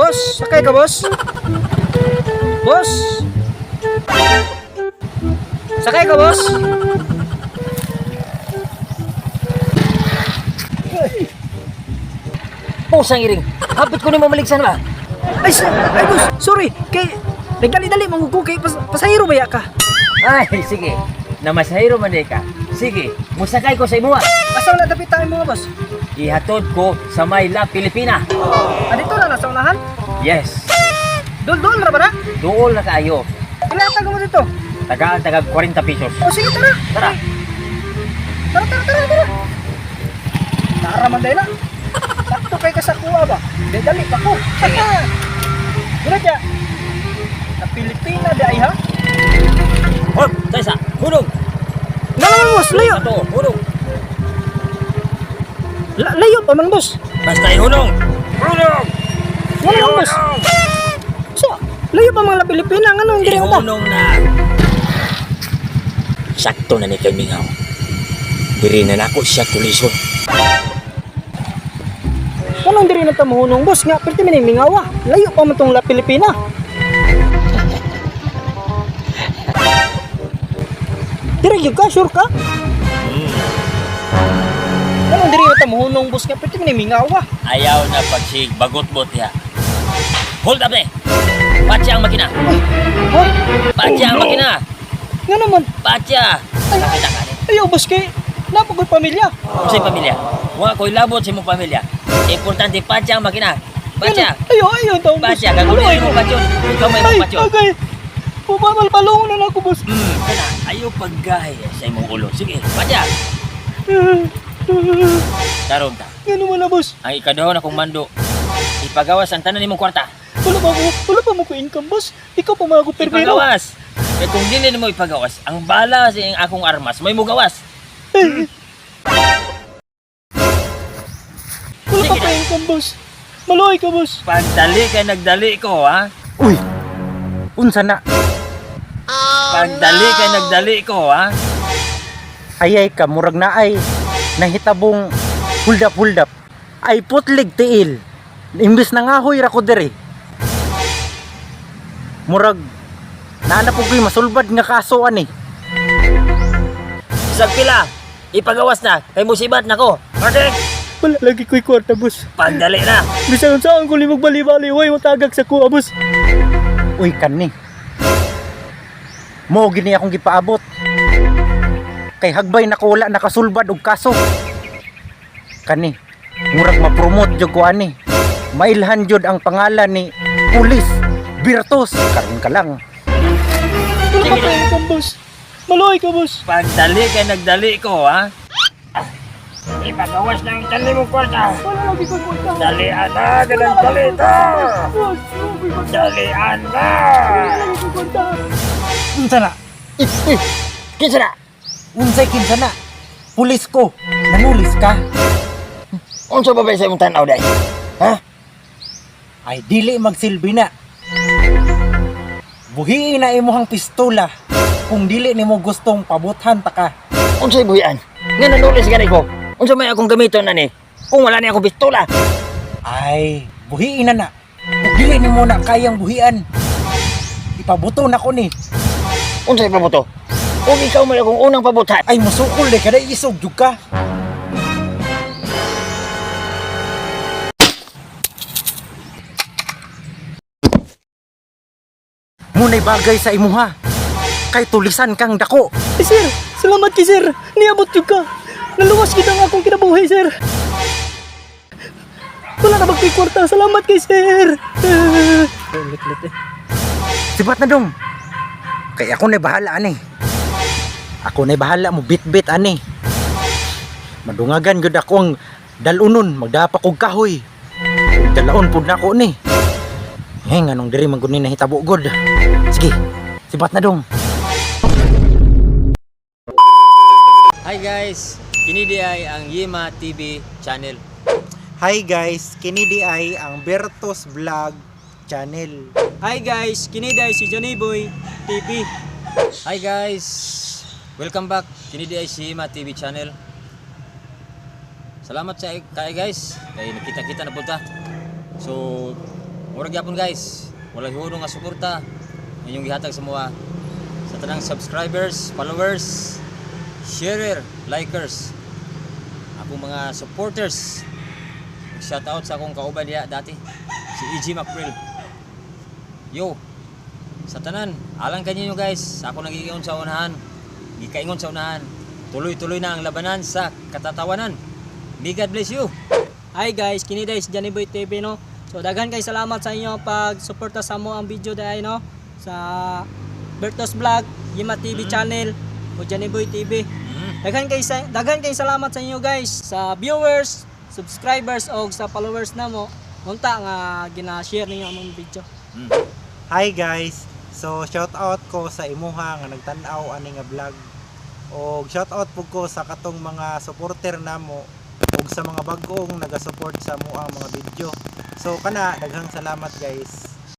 Boss, sakay ka, boss? Boss? Sakay ka, boss? Pusang iring. Hapit ko ni mamaligsan ba? Ay, boss, sorry. Kay, nagdali-dali, mangugo kay pasahero ba ya ka? Ay, sige. Namasahiro man ka. Sige, musakay ko sa imuha. Asaw na dapit tayo mga boss? Ihatod ko sa Mayla, Pilipina. Dito na, nasa unahan? Yes. Dol-dol na ba na? Dool na kayo. Ilatag mo dito. Taga 40 pesos. O sige, tara. Tara. Tara. Naaraman dahil na. Sakto kay kasakuha ba? Dali pa ko. Gula kya. Sa Pilipina dahil ha? Hop, Tessa, hulog. Naman boss, layo. Ito, hulog. Layo pa man boss. Basta ihulog. Hulog. Wala man boss. So, layo pa mga Pilipina. Ano ang ginawa ta? Ihulog na. Sakto na ni kay Mingaw. Diri na nako siya tulisod. Anong diri na tamuhunong boss nga? Pero timin mingawa. Layo pa man tong La Pilipina. Diri gyud ka, sure ka? Anong diri na tamuhunong boss nga? Pero timin mingawa. Ayaw na pagsig bagot-bot ya. Hold up eh. Patya ang makina. Ha? Patya ang makina. Nga naman. Patya. Makina ka ni. Ayaw boss kay napagoy pamilya. Sa pamilya. Wa ko'y labot sa imong pamilya. Importante patya ang makina. Patya. Ayaw daw boss. Patya. Gagawin mo patyon. Ikaw may Ay, patyon. okay. Pupapalpalungan na ako boss. Kana. Ayaw paggahay sa imong ulo. Sige. Patya. Tarong ta. Nga naman na boss. Ang ikadahon akong mando. Ipagawas ang tanan nimong kwarta. Wala pa mo ko income boss. Ikaw pa mga ko permero. Ipagawas. Kaya kung dili mo ipagawas, ang bala sa iyong akong armas, may mo gawas. Wala pa pa income boss. Maluhay ka boss. Pagdali kay nagdali ko, ha? Uy. Unsa na? Pagdali kay nagdali ko, ha? Ayay ka murag na ay nahitabong hold up. Ay putlig tiil. Imbis na ngahoy ra ko diri. Murag naanap ko masulbad nga kaso ani. Isang pila, ipagawas na, kay musibat na ko. Okay? Wala lagi ko'y kwarta boss. Pagdali na. Bisan saan ko limog bali-bali, way matagag sa kuha boss. Uy kani. Mo gini akong gipaabot. Kay hagbay na ko wala nakasulbad og kaso. Kani, murag ma-promote jud ko ani. Mailhan jud ang pangalan ni Pulis Birtos. Karon ka lang. Wala pa pa income boss. Maluhay ka boss. Pagdali kay nagdali ko, ha? Ipagawas na ang tali mo kwarta. Wala lagi ko'y kwarta. Dalian na, ganang dalita. Dalian na. Unsa na? Kinsa na? Unsay kinsa na? Pulis ko. Nanulis ka? Unsa ba sa imong tanaw day? Ha? Ay dili magsilbi na. Buhiin na imuhang pistola kung dili nimo gustong pabuthan ta ka. Unsay buhian? Nga nanulis gani ko. Unsa may akong gamiton na ni? Kung wala ni akong pistola. Ay, buhiin na na. Kung dili nimo na kayang buhian, ipabuto na ko ni. Unsay pabuto? Kung ikaw may akong unang pabutan. Ay musukol de kada isog jud ka. Munay bagay sa imuha. Kay tulisan kang dako. Sir, salamat kay sir. Niabot jud ka. Naluwas kita nga akong kinabuhi, sir. Wala na magkay kwarta. Salamat kay sir. Lit eh. Sibat na dong. Kay ako na bahala ani. Ako na bahala mo bit-bit ani. Madungagan gud ako ang dalunon, magdapa kog kahoy. Dalaon pud nako ni. Nganong diri man gud ni nahitabo gud. Sige, sibat na dong. Hi guys, kini di ay ang Yema TV channel. Hi guys, kini di ay ang Bertos Vlog channel. Hi guys, kini day si Johnny Boy TV. Hi guys, welcome back. Kini di ay si Yema TV channel. Salamat sa kay guys, kay nakita-kita na punta. So Murag yapon guys, wala hunong nga suporta inyong gihatag sa mga sa tanang subscribers, followers, sharer, likers, akong mga supporters. Shout out sa akong kauban diya dati, si EG Macpril. Yo, sa tanan, alang kanyo guys, ako nagiingon sa unahan, gikaingon sa unahan. Tuloy-tuloy na ang labanan sa katatawanan. May God bless you. Hi guys, kini dai si Johnny Boy TV no. So daghan kay salamat sa inyo pag suporta sa mo ang video dai no sa Bertos Vlog, Yima TV channel o Johnny Boy TV. Daghan kay salamat sa inyo guys sa viewers, subscribers o sa followers namo. Unta nga gina-share ninyo ang video. Hi guys. So shout out ko sa imuha nga nagtan-aw ani nga vlog. O shout out pug ko sa katong mga supporter namo ug sa mga bag-ong naga-support sa mo ang mga video. So kana daghang salamat guys.